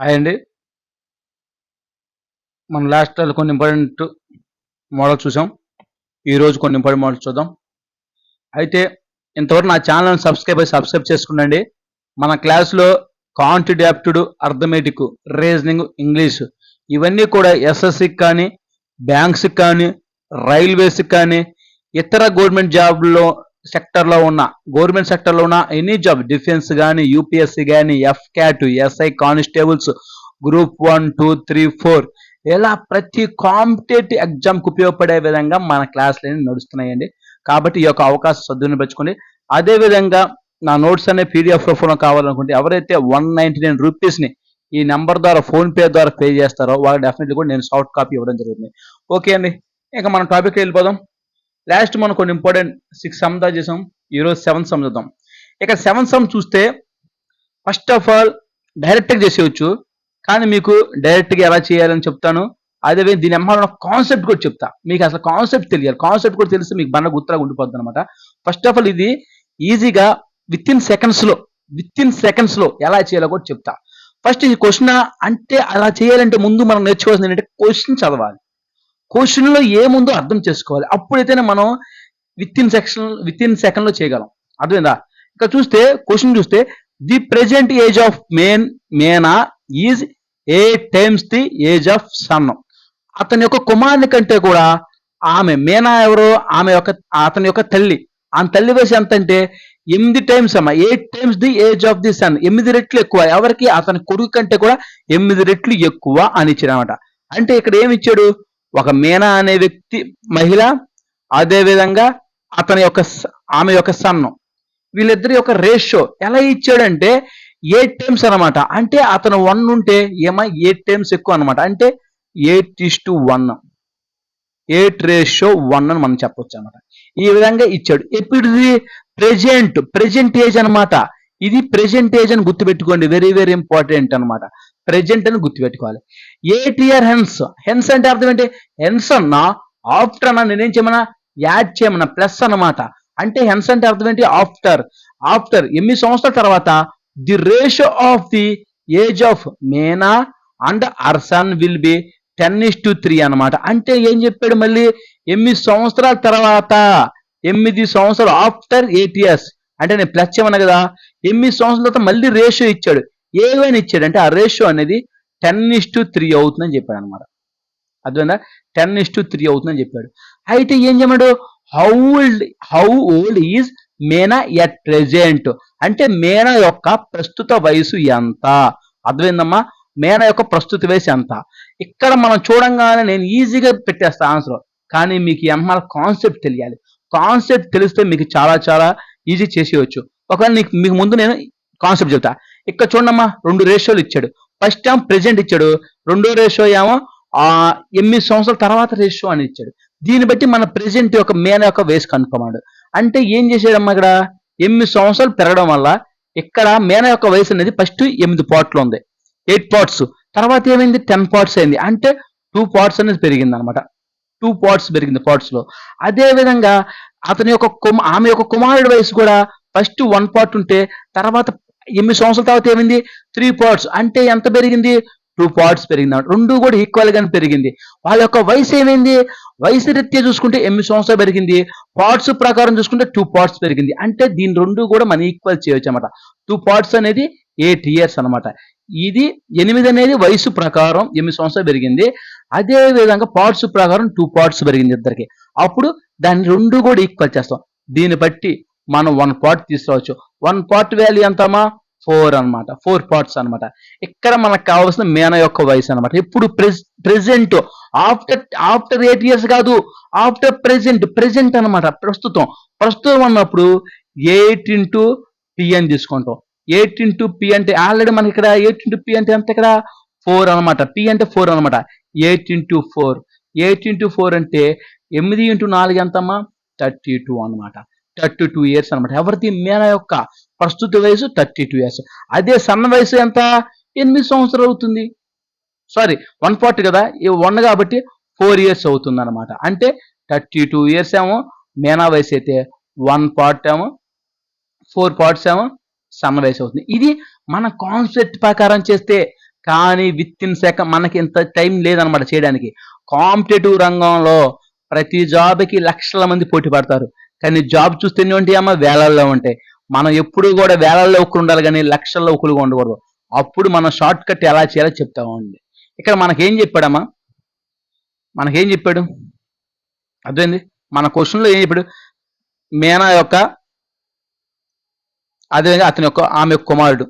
Hi అండి. మనం last కొన్ని ఇంపార్టెంట్ మోడల్స్ చూసాం. ఈరోజు కొన్ని ఇంపార్టెంట్ మోడల్స్ చూద్దాం. అయితే ఇంతవరకు నా ఛానల్ని సబ్స్క్రైబ్ చేసుకునండి. మన క్లాస్లో కాంటిడ్ యాప్టిట్యూడ్, అర్థమెటిక్, రీజనింగ్, ఇంగ్లీష్ ఇవన్నీ కూడా ఎస్ఎస్సికి కానీ, బ్యాంక్స్కి కానీ, రైల్వేస్కి కానీ, ఇతర గవర్నమెంట్ జాబ్లో గవర్నమెంట్ సెక్టర్లో ఉన్న ఎనీ జాబ్, డిఫెన్స్ కానీ, యూపీఎస్సీ కానీ, ఎఫ్క్యాట్, ఎస్ఐ కానిస్టేబుల్స్, గ్రూప్ 1, 2, 3, 4 ఇలా ప్రతి కాంపిటేటివ్ ఎగ్జామ్కి ఉపయోగపడే విధంగా మన క్లాసులు నడుస్తున్నాయండి. కాబట్టి ఈ యొక్క అవకాశం సద్వినియోగపరచుకోండి. అదేవిధంగా నా నోట్స్ అనే పీడిఎఫ్ రూపంలో కావాలనుకుంటే ఎవరైతే 199 రూపీస్ని ఈ నెంబర్ ద్వారా ఫోన్పే ద్వారా పే చేస్తారో వాళ్ళకి డెఫినెట్లీ కూడా నేను సాఫ్ట్ కాపీ ఇవ్వడం జరుగుతుంది. ఓకే అండి, ఇంకా మన టాపిక్కి వెళ్ళిపోదాం. లాస్ట్ మనం కొన్ని ఇంపార్టెంట్ 6 సమ్ దా చేసాం. ఈరోజు 7th సమ్ చూద్దాం. ఇక 7th సమ్ చూస్తే ఫస్ట్ ఆఫ్ ఆల్ డైరెక్ట్గా చేసేయచ్చు, కానీ మీకు డైరెక్ట్గా ఎలా చేయాలని చెప్తాను. అదేవిధంగా దీని అమ్మాలి కాన్సెప్ట్ కూడా చెప్తా. మీకు అసలు కాన్సెప్ట్ తెలియాలి. కాన్సెప్ట్ కూడా తెలిస్తే మీకు బండ గుర్తుగా ఉండిపోద్ది అనమాట. ఫస్ట్ ఆఫ్ ఆల్ ఇది ఈజీగా విత్ ఇన్ సెకండ్స్లో ఎలా చేయాలో కూడా చెప్తా. ఫస్ట్ ఈ క్వశ్చన్ అంటే అలా చేయాలంటే ముందు మనం నేర్చుకోవాల్సింది ఏంటంటే క్వశ్చన్ చదవాలి. క్వశ్చన్లో ఏముందో అర్థం చేసుకోవాలి. అప్పుడైతేనే మనం విత్ ఇన్ సెకండ్లో చేయగలం. అర్థమైందా? ఇక చూస్తే క్వశ్చన్ చూస్తే the present age of Meena is 8 times the age of son. అతని యొక్క కుమారుని కంటే కూడా ఆమె మేనా ఎవరు? అతని యొక్క తల్లి. ఆ తల్లి వయసు ఎంత అంటే 8 times అమ్మ. 8 times the age of the son. 8 రెట్లు ఎక్కువ. ఎవరికి? అతని కొడుకు కంటే కూడా 8 రెట్లు ఎక్కువ అని ఇచ్చాడు అనమాట. అంటే ఇక్కడ ఏమి ఇచ్చాడు? ఒక మేనా అనే వ్యక్తి మహిళ, అదేవిధంగా ఆమె యొక్క సన్ను, వీళ్ళిద్దరి యొక్క రేషియో ఎలా ఇచ్చాడంటే 8 times అనమాట. అంటే అతను 1 ఉంటే 8 times ఎక్కువ అనమాట. అంటే 8:1, 8:1 అని మనం చెప్పొచ్చు అనమాట. ఈ విధంగా ఇచ్చాడు. ఇప్పుడు ఇది ప్రెజెంట్ ఏజ్ అనమాట. ఇది ప్రెజెంట్ ఏజ్ అని గుర్తుపెట్టుకోండి. వెరీ వెరీ ఇంపార్టెంట్ అనమాట. ప్రెజెంట్ అని గుర్తుపెట్టుకోవాలి. 8 year హెన్స్ అంటే అర్థం ఏంటి? హెన్స్ అన్నా ఆఫ్టర్ అన్నా నేనేం చేయమన్నా యాడ్ చేయమన్నా ప్లస్ అనమాట. అంటే హెన్స్ అంటే అర్థం ఏంటి? ఆఫ్టర్ 8 సంవత్సరాల తర్వాత the ratio of the age of Meena and her son will be 10:3 అనమాట. అంటే ఏం చెప్పాడు? మళ్ళీ 8 సంవత్సరాల తర్వాత, 8 సంవత్సరాలు ఆఫ్టర్ 8 years అంటే నేను ప్లస్ చేయమన్నా కదా. 8 సంవత్సరాల తర్వాత మళ్ళీ రేషియో ఇచ్చాడు. ఏమైనా ఇచ్చాడు అంటే ఆ రేషియో అనేది 10:3 అవుతుందని చెప్పాడు అనమాట. అర్థమైందా? 10:3 అవుతుందని చెప్పాడు. అయితే ఏం చెప్పాడు? How old is Meena at present అంటే మేనా యొక్క ప్రస్తుత వయసు ఎంత? అర్థమైందమ్మా? మేనా యొక్క ప్రస్తుత వయసు ఎంత? ఇక్కడ మనం చూడంగానే నేను ఈజీగా పెట్టేస్తా ఆన్సర్. కానీ మీకు ఎంఆర్ కాన్సెప్ట్ తెలియాలి. కాన్సెప్ట్ తెలిస్తే మీకు చాలా చాలా ఈజీ చేసేయచ్చు. ఒకవేళ మీకు ముందు నేను కాన్సెప్ట్ చెప్తా. ఇక్కడ చూడమ్మా, 2 రేషియోలు ఇచ్చాడు. ఫస్ట్ ఏమో ప్రెజెంట్ ఇచ్చాడు, రెండో రేషియో ఏమో 8 సంవత్సరాల తర్వాత రేషియో అని ఇచ్చాడు. దీన్ని బట్టి మన ప్రెజెంట్ యొక్క మేనా యొక్క వయసు కనుక్కోమాడు. అంటే ఏం చేసాడమ్మా? ఇక్కడ 8 సంవత్సరాలు పెరగడం వల్ల ఇక్కడ మేనా యొక్క వయసు అనేది ఫస్ట్ 8 పార్ట్లు ఉంది, 8 parts. తర్వాత ఏమైంది? 10 parts అయింది. అంటే 2 parts అనేది పెరిగింది అనమాట. 2 parts పెరిగింది parts లో. అదే విధంగా ఆమె యొక్క కుమారుడి వయసు కూడా ఫస్ట్ 1 part ఉంటే తర్వాత 8 సంవత్సరాల తర్వాత ఏమైంది? 3 parts. అంటే ఎంత పెరిగింది? 2 parts పెరిగింది అనమాట. రెండు కూడా ఈక్వల్ గానే పెరిగింది. వాళ్ళ యొక్క వయసు ఏమైంది? వయసు రీత్యా చూసుకుంటే 8 సంవత్సరాలు పెరిగింది. పార్ట్స్ ప్రకారం చూసుకుంటే 2 parts పెరిగింది. అంటే దీని రెండు కూడా మనం ఈక్వల్ చేయొచ్చు అనమాట. 2 parts అనేది 8 years అనమాట. ఇది 8 అనేది వయసు ప్రకారం 8 సంవత్సరాలు పెరిగింది. అదే విధంగా పార్ట్స్ ప్రకారం 2 parts పెరిగింది ఇద్దరికి. అప్పుడు దాన్ని రెండు కూడా ఈక్వల్ చేస్తాం. దీన్ని బట్టి మనం 1 part తీసుకోవచ్చు. 1 part వాల్యూ ఎంతమా? 4 అనమాట. 4 parts అనమాట. ఇక్కడ మనకు కావాల్సిన మేనా యొక్క వయసు అనమాట. ఇప్పుడు ప్రెజెంట్ ఆఫ్టర్ 8 years కాదు, ఆఫ్టర్ ప్రెజెంట్ అనమాట. ప్రస్తుతం అన్నప్పుడు 8 into p అని తీసుకుంటాం. 8 into p అంటే ఆల్రెడీ మనకి ఇక్కడ 8 into p అంటే ఎంత? ఇక్కడ 4 అనమాట. p అంటే 4 అనమాట. 8 into 4 అంటే 8 into 4 ఎంతమ్మా? 32 అనమాట. 32 years అనమాట. ఎవరిది? మేనా యొక్క ప్రస్తుత వయసు 32 years. అదే సన్న వయసు ఎంత? 8 సంవత్సరాలు అవుతుంది. సారీ, 1 part కదా, 1 కాబట్టి 4 years అవుతుంది అనమాట. అంటే 32 years ఏమో మేనా వయసు అయితే 1 part ఏమో 4 parts ఏమో సన్న వయసు అవుతుంది. ఇది మన కాన్సెప్ట్ ప్రకారం చేస్తే. కానీ విత్ ఇన్ సెకండ్ మనకి ఇంత టైం లేదనమాట చేయడానికి. కాంపిటేటివ్ రంగంలో ప్రతి జాబ్కి లక్షల మంది పోటీ పడతారు, కానీ జాబ్ చూస్తే ఏంటి అమ్మ వేలల్లో ఉంటాయి. మనం ఎప్పుడు కూడా వేలల్లో ఒకరు ఉండాలి కానీ లక్షల్లో ఒకరుగా ఉండకూడదు. అప్పుడు మనం షార్ట్ కట్ ఎలా చేయాలో చెప్తామండి. ఇక్కడ మనకేం చెప్పాడమ్మా, మనకేం చెప్పాడు అర్థమైంది. మన క్వశ్చన్లో ఏం చెప్పాడు, మేనా యొక్క అదేవిధంగా అతని యొక్క ఆమె యొక్క కుమారుడు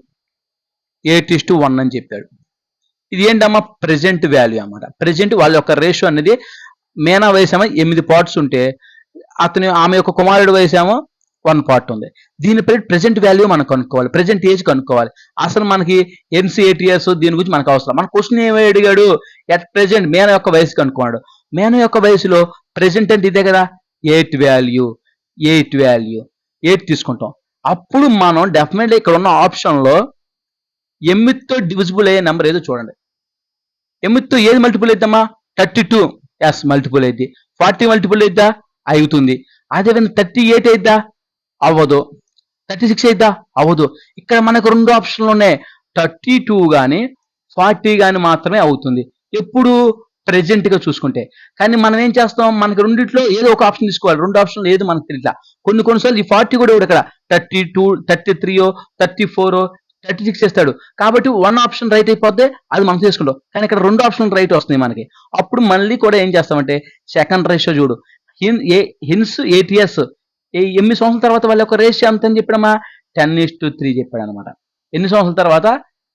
8:1 అని చెప్పాడు. ఇది ఏంటమ్మా ప్రెజెంట్ వాల్యూ అన్నమాట. ప్రెజెంట్ వాళ్ళ యొక్క రేషియో అనేది మేనా వయసు ఏమో 8 పార్ట్స్ ఉంటే ఆమె యొక్క కుమారుడు వయసు ఏమో 1 పార్ట్ ఉంది. దీని ప్రెజెంట్ వాల్యూ మనం కనుక్కోవాలి, ప్రెజెంట్ ఏజ్ కనుక్కోవాలి. అసలు మనకి NCATS దీని గురించి మనకు అవసరం. మన క్వశ్చన్ ఏమి అడిగాడు, ఎట్ ప్రెజెంట్ మేనా యొక్క వయసు కనుక్కున్నాడు. మేనా యొక్క వయసులో ప్రెజెంట్ అంటే ఇదే కదా, 8 వాల్యూ 8 తీసుకుంటాం. అప్పుడు మనం డెఫినెట్లీ ఇక్కడ ఉన్న ఆప్షన్లో 8తో డివిజిబుల్ అయ్యే నెంబర్ ఏదో చూడండి. 8తో ఏది మల్టిపుల్ అవుతామా, 32 ఎస్ మల్టిపుల్ అయింది. 40 మల్టిపుల్ అయిద్దా అవుతుంది. అదేవిధంగా 38 అయిద్దా అవ్వదు. 36 అయిద్దా అవ్వదు. ఇక్కడ మనకు 2 ఆప్షన్లు ఉన్నాయి, 32 కానీ 40 కానీ మాత్రమే అవుతుంది ఎప్పుడు ప్రెజెంట్ గా చూసుకుంటే. కానీ మనం ఏం చేస్తాం, మనకి రెండిట్లో ఏదో ఒక ఆప్షన్ తీసుకోవాలి. 2 ఆప్షన్లు ఏదో మనకు తెలియట్లా. కొన్నిసార్లు ఈ 40 కూడా ఇక్కడ 32 33 34 36 చేస్తాడు. కాబట్టి 1 ఆప్షన్ రైట్ అయిపోద్ది, అది మనం తీసుకుంటాం. కానీ ఇక్కడ 2 ఆప్షన్ రైట్ వస్తున్నాయి మనకి. అప్పుడు మళ్ళీ కూడా ఏం చేస్తామంటే సెకండ్ రేషియో చూడు. హిన్స్ ATS 8 సంవత్సరాల తర్వాత వాళ్ళ యొక్క రేషియో ఎంత అని చెప్పడమా 10:3 చెప్పాడు అనమాట. ఎన్ని సంవత్సరాల తర్వాత,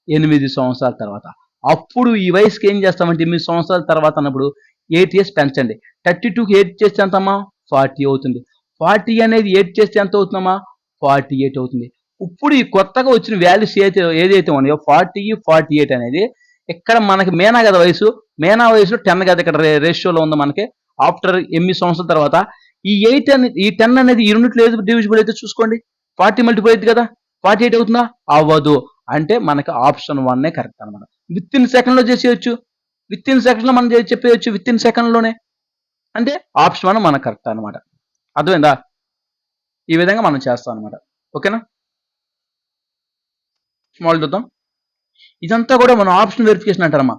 8 సంవత్సరాల తర్వాత. అప్పుడు ఈ వయసుకి ఏం చేస్తామంటే 8 సంవత్సరాల తర్వాత అన్నప్పుడు ATS పెంచండి. 32కి 8 చేస్తే ఎంతమ్మా 40 అవుతుంది. 40 అనేది 8 చేస్తే ఎంత అవుతుందమ్మా 48 అవుతుంది. ఇప్పుడు ఈ కొత్తగా వచ్చిన వాల్యూస్ ఏదైతే ఉన్నాయో 40 48 అనేది ఇక్కడ మనకి మేనా కదా వయసు, మేనా వయసు 10 కదా ఇక్కడ రేషియోలో ఉంది మనకి. ఆఫ్టర్ 8 సంవత్సరాల తర్వాత ఈ 10 అనేది ఈ రెండిట్లో ఏది డివిజిబుల్ అయితే చూసుకోండి. 40 మల్టిపుల్ అయితే కదా 48 అవుతుందా అవ్వదు. అంటే మనకి ఆప్షన్ 1 కరెక్ట్ అనమాట. విత్ ఇన్ సెకండ్ లో చేసేయచ్చు, విత్ ఇన్ సెకండ్ లో మనం చెప్పేయచ్చు, విత్ ఇన్ సెకండ్ లోనే. అంటే ఆప్షన్ 1 మనకు కరెక్ట్ అనమాట. అర్థమైందా? ఈ విధంగా మనం చేస్తాం అనమాట. ఓకేనా, స్మాల్ చూద్దాం. ఇదంతా కూడా మనం ఆప్షన్ వెరిఫికేషన్ అంటారమ్మా.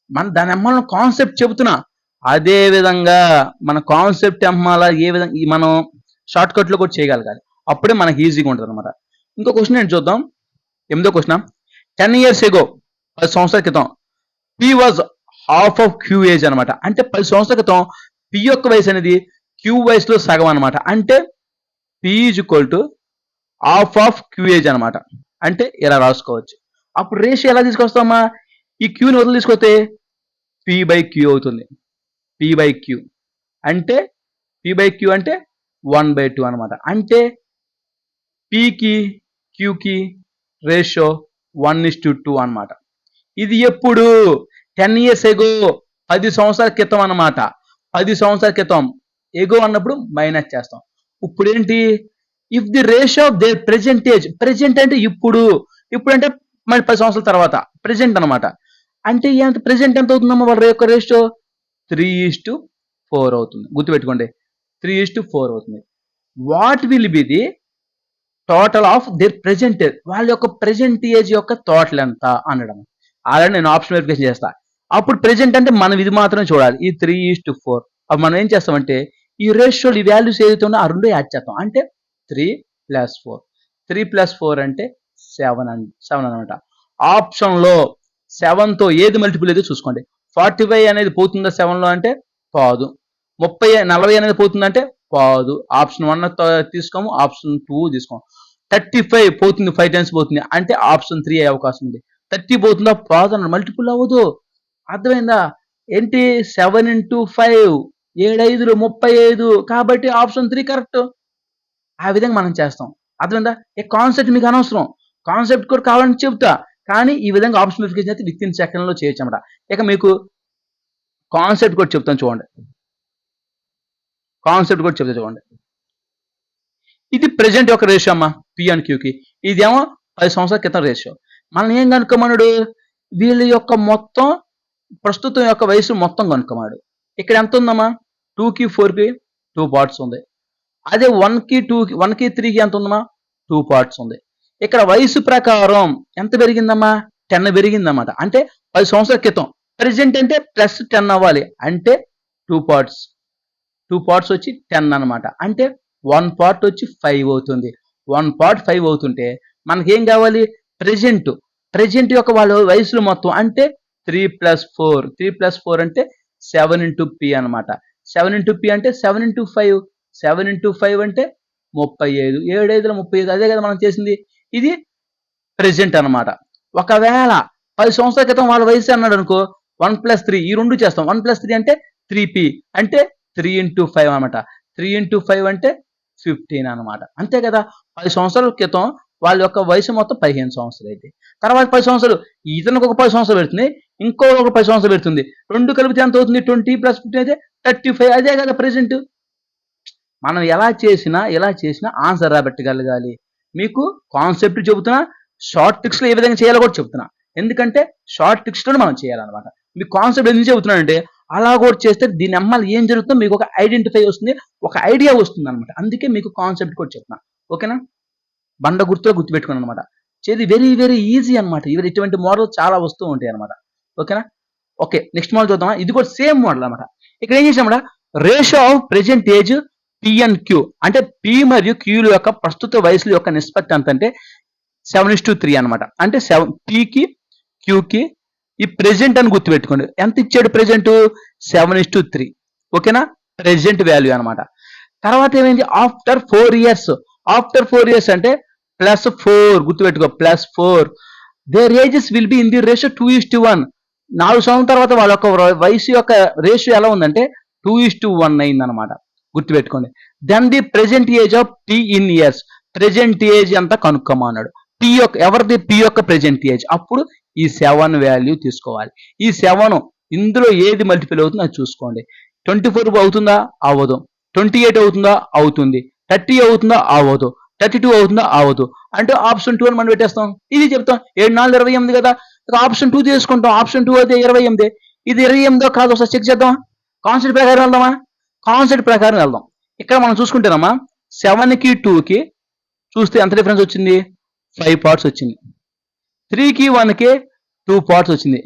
మన దాని అమ్మాల కాన్సెప్ట్ చెబుతున్నా. అదే విధంగా మన కాన్సెప్ట్ అమ్మాల ఏ విధంగా మనం షార్ట్ కట్ లో కూడా చేయగలగాలి. అప్పుడే మనకి ఈజీగా ఉంటుంది అనమాట. ఇంకో క్వశ్చన్ ఏంటి చూద్దాం. 8వ క్వశ్చన్. 10 years ago 10 సంవత్సరాల క్రితం P was half of Q age అనమాట. అంటే 10 సంవత్సరాల క్రితం P యొక్క వయసు అనేది Q వయసులో సగం అనమాట. అంటే P is equal to half of Q age అనమాట. అంటే ఇలా రాసుకోవచ్చు. అప్పుడు రేషియో ఎలా తీసుకొస్తామా, ఈ క్యూని వదిలి తీసుకొస్తే P/Q అవుతుంది. P/Q అంటే P/Q అంటే 1/2 అనమాట. అంటే Pకి Qకి రేషియో 1:2 అనమాట. ఇది ఎప్పుడు 10 years ago 10 సంవత్సరాల క్రితం అనమాట. 10 సంవత్సరాల క్రితం ఎగో అన్నప్పుడు మైనస్ చేస్తాం. ఇప్పుడు ఏంటి, if the ratio of their present age, present అంటే ఇప్పుడు, ఇప్పుడు అంటే మరి 10 సంవత్సరాల తర్వాత ప్రెజెంట్ అనమాట. అంటే ఎంత ప్రెజెంట్ ఎంత అవుతుందమ్మా వాళ్ళ యొక్క రేషియో 3:4 అవుతుంది. గుర్తుపెట్టుకోండి 3:4 అవుతుంది. What will be the total of their present age, వాళ్ళ యొక్క ప్రెజెంట్ ఏజ్ యొక్క టోటల్ ఎంత అనడం. ఆల్రెడీ నేను ఆప్షన్ వెరిఫికేషన్ చేస్తా. అప్పుడు ప్రెజెంట్ అంటే మనం ఇది మాత్రమే చూడాలి, ఈ 3:4. అప్పుడు మనం ఏం చేస్తామంటే ఈ రేషియోలు ఈ వాల్యూస్ ఏదైతే ఉన్నా ఆ రెండు యాడ్ చేస్తాం. అంటే 3 + 4, 3 + 4 అంటే 7 అనమాట. ఆప్షన్ లో 7తో ఏది మల్టిపుల్ ఏదో చూసుకోండి. 45 అనేది పోతుందా 7లో అంటే పోదు. 40 అనేది పోతుందంటే పోదు. ఆప్షన్ 1 తీసుకోము, ఆప్షన్ 2 తీసుకోము. 35 పోతుంది, 5 times పోతుంది అంటే ఆప్షన్ 3 అయ్యే అవకాశం ఉంది. 30 పోతుందా పోదు అన్న, మల్టిపుల్ అవ్వదు. అర్థమైందా? ఏంటి 7 × 5 7×5 35. కాబట్టి ఆప్షన్ 3 కరెక్ట్. ఆ విధంగా మనం చేస్తాం. అర్థమైందా? ఈ కాన్సెప్ట్ మీకు అనవసరం, కాన్సెప్ట్ కూడా కావాలని చెబుతా. కానీ ఈ విధంగా ఆప్షన్ వెరిఫికేషన్ అయితే విత్ ఇన్ సెకండ్ లో చేయొచ్చు అన్నమాట. ఇక మీకు కాన్సెప్ట్ కూడా చెప్తాను చూడండి. కాన్సెప్ట్ కూడా చెప్తా చూడండి. ఇది ప్రెజెంట్ యొక్క రేషియో అమ్మా P అండ్ Qకి. ఇదేమో 10 సంవత్సరాల క్రితం రేషియో. మనం ఏం కనుక్కోమన్నాడు, వీళ్ళ యొక్క మొత్తం ప్రస్తుతం యొక్క వయసు మొత్తం కనుక్కోమన్నాడు. ఇక్కడ ఎంత ఉందమ్మా 2కి 4కి 2 పార్ట్స్ ఉంది. అదే 1కి 2కి 1కి 3కి ఎంత ఉందమ్మా 2 పార్ట్స్ ఉంది. ఇక్కడ వయసు ప్రకారం ఎంత పెరిగిందమ్మా 10 పెరిగింది అనమాట. అంటే 10 సంవత్సరాల క్రితం. ప్రెజెంట్ అంటే ప్లస్ 10 అవ్వాలి. అంటే 2 పార్ట్స్. 2 పార్ట్స్ వచ్చి 10 అనమాట. అంటే 1 పార్ట్ వచ్చి 5 అవుతుంది. 1 పార్ట్ 5 అవుతుంటే మనకేం కావాలి? ప్రెజెంట్. ప్రెజెంట్ యొక్క వాళ్ళ వయసులు మొత్తం అంటే 3 + 4. 3 + 4 అంటే 7 × P అనమాట. 7 × P అంటే 7 × 5. 7 × 5 అంటే 35. 7 5 35. అదే కదా మనం చేసింది. ఇది ప్రెజెంట్ అనమాట. ఒకవేళ 10 సంవత్సరాల క్రితం వాళ్ళ వయసు అన్నాడు అనుకో, 1 + 3 ఈ రెండు చేస్తాం. 1 + 3 అంటే 3P అంటే 3 × 5 అనమాట. 3 × 5 అంటే 15 అనమాట. అంతే కదా. 10 సంవత్సరాల క్రితం వాళ్ళ యొక్క వయసు మొత్తం 15 సంవత్సరాలు అయితే. తర్వాత 10 సంవత్సరాలు ఇతనికి ఒక 10 సంవత్సరాలు పెడుతుంది, ఇంకో ఒక 10 సంవత్సరాలు పెడుతుంది. రెండు కలిపితే ఎంత అవుతుంది? 20 + 15 అయితే 35. అదే కదా ప్రెజెంట్. మనం ఎలా చేసినా ఆన్సర్ రాబెట్టగలగాలి. మీకు కాన్సెప్ట్ చెబుతున్నా, షార్ట్ ట్రిక్స్లో ఏ విధంగా చేయాలో కూడా చెప్తున్నా. ఎందుకంటే షార్ట్ ట్రిక్స్లో మనం చేయాలన్నమాట. మీకు కాన్సెప్ట్ ఎందుకు చెబుతున్నానంటే అలా కూడా చేస్తే దీని అమ్మాలి ఏం జరుగుతుందో మీకు ఒక ఐడెంటిఫై వస్తుంది, ఒక ఐడియా వస్తుంది అనమాట. అందుకే మీకు కాన్సెప్ట్ కూడా చెప్తున్నా. ఓకేనా? బండ గుర్తులో గుర్తుపెట్టుకుని అనమాట. చేది వెరీ వెరీ ఈజీ అనమాట. ఇటువంటి మోడల్ చాలా వస్తూ ఉంటాయి అనమాట. ఓకేనా? ఓకే, నెక్స్ట్ మోడల్ చూద్దామా? ఇది కూడా సేమ్ మోడల్ అనమాట. ఇక్కడ ఏం చేసామట? Ratio of present age P and Q అంటే P మరియు Qల యొక్క ప్రస్తుత వయసుల యొక్క నిష్పత్తి ఎంత అంటే 7:3 అనమాట. అంటే Pకి Qకి ఈ ప్రెజెంట్ అని గుర్తుపెట్టుకోండి. ఎంత ఇచ్చాడు ప్రెజెంట్? 7:3. ఓకేనా? ప్రెజెంట్ వాల్యూ అనమాట. తర్వాత ఏమైంది? After 4 years. ఆఫ్టర్ 4 ఇయర్స్ అంటే +4 గుర్తుపెట్టుకో. +4 there ages will be in the ratio 2:1. 4 సంవత్సరాల తర్వాత వాళ్ళ యొక్క వయసు యొక్క రేషియో ఎలా ఉందంటే 2:1 అయింది అనమాట. గుర్తుపెట్టుకోండి. Then the present age of P in years. Present age ఎంత కనుక్కోమన్నాడు. P యొక్క ఎవరిది? P యొక్క ప్రెజెంట్ ఏజ్. అప్పుడు ఈ 7 వాల్యూ తీసుకోవాలి. ఈ 7 ఇందులో ఏది మల్టిపుల్ అవుతుందో అది చూసుకోండి. 24 అవుతుందా? అవ్వదు. 28 అవుతుందా? అవుతుంది. 30 అవుతుందా? అవ్వదు. 32 అవుతుందా? అవ్వదు. అంటే ఆప్షన్ 2 అని మనం పెట్టేస్తాం. ఇది చెప్తాం. 7 4 28 కదా. ఆప్షన్ 2 తీసుకుంటాం. ఆప్షన్ 2 అయితే 28. ఇది 28 కాదు, ఒకసారి చెక్ చేద్దాం. కాన్సెప్ట్ ప్రకారం వెళ్దామా? కాన్సెప్ట్ ప్రకారం వెళ్దాం. ఇక్కడ మనం చూసుకుంటేనమ్మా 7కి 2కి చూస్తే ఎంత డిఫరెన్స్ వచ్చింది? 5 పార్ట్స్ వచ్చింది. 3కి 1కి 2 పార్ట్స్ వచ్చింది.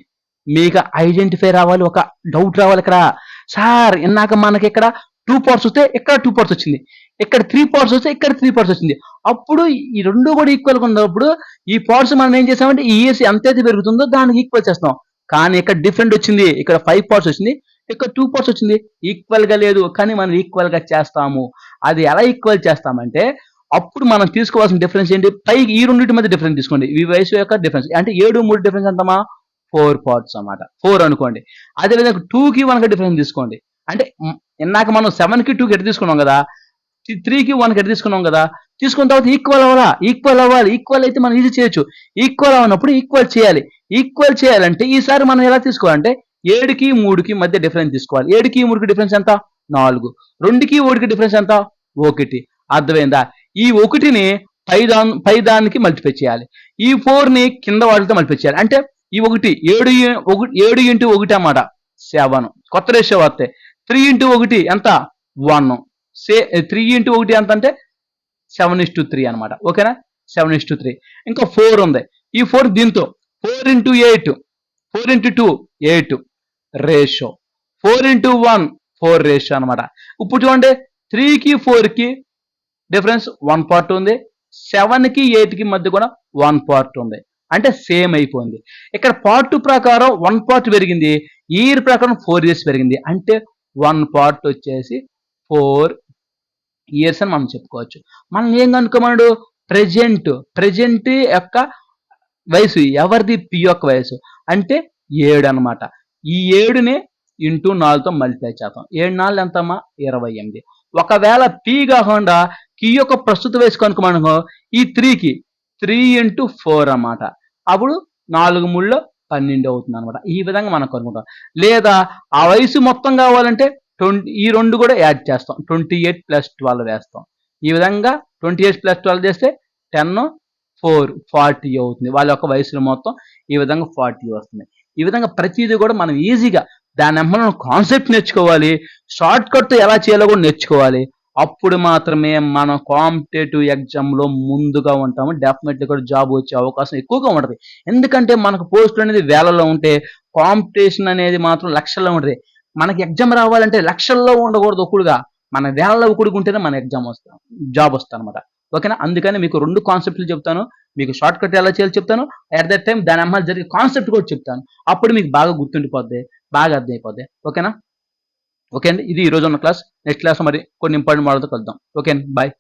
మీకు ఐడెంటిఫై రావాలి, ఒక డౌట్ రావాలి ఇక్కడ. సార్ ఇందాక మనకి ఇక్కడ 2 పార్ట్స్ వస్తే ఇక్కడ 2 పార్ట్స్ వచ్చింది, ఇక్కడ 3 పార్ట్స్ వస్తే ఇక్కడ 3 పార్ట్స్ వచ్చింది. అప్పుడు ఈ రెండు కూడా ఈక్వల్గా ఉన్నప్పుడు ఈ పార్ట్స్ మనం ఏం చేసామంటే ఈ ఇయర్స్ ఎంతైతే పెరుగుతుందో దానికి ఈక్వల్ చేస్తాం. కానీ ఇక్కడ డిఫరెంట్ వచ్చింది. ఇక్కడ 5 పార్ట్స్ వచ్చింది, ఇక్కడ 2 పార్ట్స్ వచ్చింది. ఈక్వల్ గా లేదు, కానీ మనం ఈక్వల్ గా చేస్తాము. అది ఎలా ఈక్వల్ చేస్తామంటే అప్పుడు మనం తీసుకోవాల్సిన డిఫరెన్స్ ఏంటి? పైకి ఈ రెండింటి మధ్య డిఫరెన్స్ తీసుకోండి. ఈ వయసు యొక్క డిఫరెన్స్ అంటే 7 3 డిఫరెన్స్ ఎంతమా? 4 పార్ట్స్ అన్నమాట. 4 అనుకోండి. అదేవిధంగా 2కి 1కి డిఫరెన్స్ తీసుకోండి. అంటే ఇందాక మనం 7కి 2కి ఎటు తీసుకున్నాం కదా, 3కి 1కి ఎటు తీసుకున్నాం కదా. తీసుకున్న తర్వాత ఈక్వల్ అవ్వాలా? ఈక్వల్ అవ్వాలి. ఈక్వల్ అయితే మనం ఈజీ చేయొచ్చు. ఈక్వల్ అవ్వనప్పుడు ఈక్వల్ చేయాలి. ఈక్వల్ చేయాలంటే ఈసారి మనం ఎలా తీసుకోవాలంటే 7కి 3కి మధ్య డిఫరెన్స్ తీసుకోవాలి. 7కి 3కి డిఫరెన్స్ ఎంత? 4. 2కి 1కి డిఫరెన్స్ ఎంత? 1. అర్థమైందా? ఈ 1ని పై దానికి మల్టిప్లై చేయాలి. ఈ 4ని కింద వాటితో మల్టిప్లై చేయాలి. అంటే ఈ 7 7 × 1 అన్నమాట 7. కొత్త రేషియో వస్తాయి. 3 × 1 ఎంత? 1. 3 × 1 ఎంత అంటే 7:3 అనమాట. ఓకేనా? 7:3. ఇంకా 4 ఉంది. ఈ 4 దీంతో 4 × 8 4 × 2 8 రేషియో. 4 × 1 4 రేషియో అనమాట. ఇప్పుడు చూడండి 3కి 4కి డిఫరెన్స్ 1 పార్ట్ ఉంది. 7కి 8కి మధ్య కూడా 1 పార్ట్ ఉంది. అంటే సేమ్ అయిపోయింది. ఇక్కడ పార్ట్ ప్రకారం 1 పార్ట్ పెరిగింది, ఇయర్ ప్రకారం 4 ఇయర్స్ పెరిగింది. అంటే 1 పార్ట్ వచ్చేసి 4 ఇయర్స్ అని మనం చెప్పుకోవచ్చు. మనం ఏం కనుక్కోమన్నాడు? ప్రెజెంట్ యొక్క వయసు ఎవరిది? P యొక్క వయసు అంటే 7 అనమాట. ఈ 7ని ఇంటూ 4తో మల్టిప్లై చేద్దాం. 7 4 ఎంతమ్మా? 28. ఒకవేళ P కాకుండా Q యొక్క ప్రస్తుత వయసు కనుక్కోమనుకో ఈ 3కి 3 × 4 అన్నమాట. అప్పుడు 4 3 12 అవుతుంది అనమాట. ఈ విధంగా మనం కనుక్కుంటాం. లేదా ఆ వయసు మొత్తం కావాలంటే ఈ రెండు కూడా యాడ్ చేస్తాం. 28 + 12 వేస్తాం. ఈ విధంగా 28 + 12 చేస్తే 10 4 40 అవుతుంది. వాళ్ళ యొక్క వయసులో మొత్తం ఈ విధంగా 40 వస్తుంది. ఈ విధంగా ప్రతిదీ కూడా మనం ఈజీగా దాని మనం కాన్సెప్ట్ నేర్చుకోవాలి. షార్ట్ కట్ ఎలా చేయాలో కూడా నేర్చుకోవాలి. అప్పుడు మాత్రమే మనం కాంపిటేటివ్ ఎగ్జామ్లో ముందుగా ఉంటాము. డెఫినెట్లీ కూడా జాబ్ వచ్చే అవకాశం ఎక్కువగా ఉంటుంది. ఎందుకంటే మనకు పోస్టులు అనేది వేలలో ఉంటే కాంపిటీషన్ అనేది మాత్రం లక్షల్లో ఉంటుంది. మనకి ఎగ్జామ్ రావాలంటే లక్షల్లో ఉండకూడదు ఒకడుగా, మన వేలలో ఒకడుగా ఉంటేనే మన ఎగ్జామ్ వస్తాం, జాబ్ వస్తుంది అనమాట. ఓకేనా? అందుకని మీకు 2 కాన్సెప్ట్లు చెప్తాను. మీకు షార్ట్ కట్ ఎలా చేయాలో చెప్తాను. అట్ దట్ టైం దాని అమ్మాలి జరిగే కాన్సెప్ట్ కూడా చెప్తాను. అప్పుడు మీకు బాగా గుర్తుండిపోద్ది, బాగా అర్థమైపోద్ది. ఓకేనా? ఓకే అండి, ఇది ఈ రోజు ఉన్న క్లాస్. నెక్స్ట్ క్లాస్ మరి కొన్ని ఇంపార్టెంట్ మాటలతో కలుద్దాం. ఓకే అండి, బాయ్.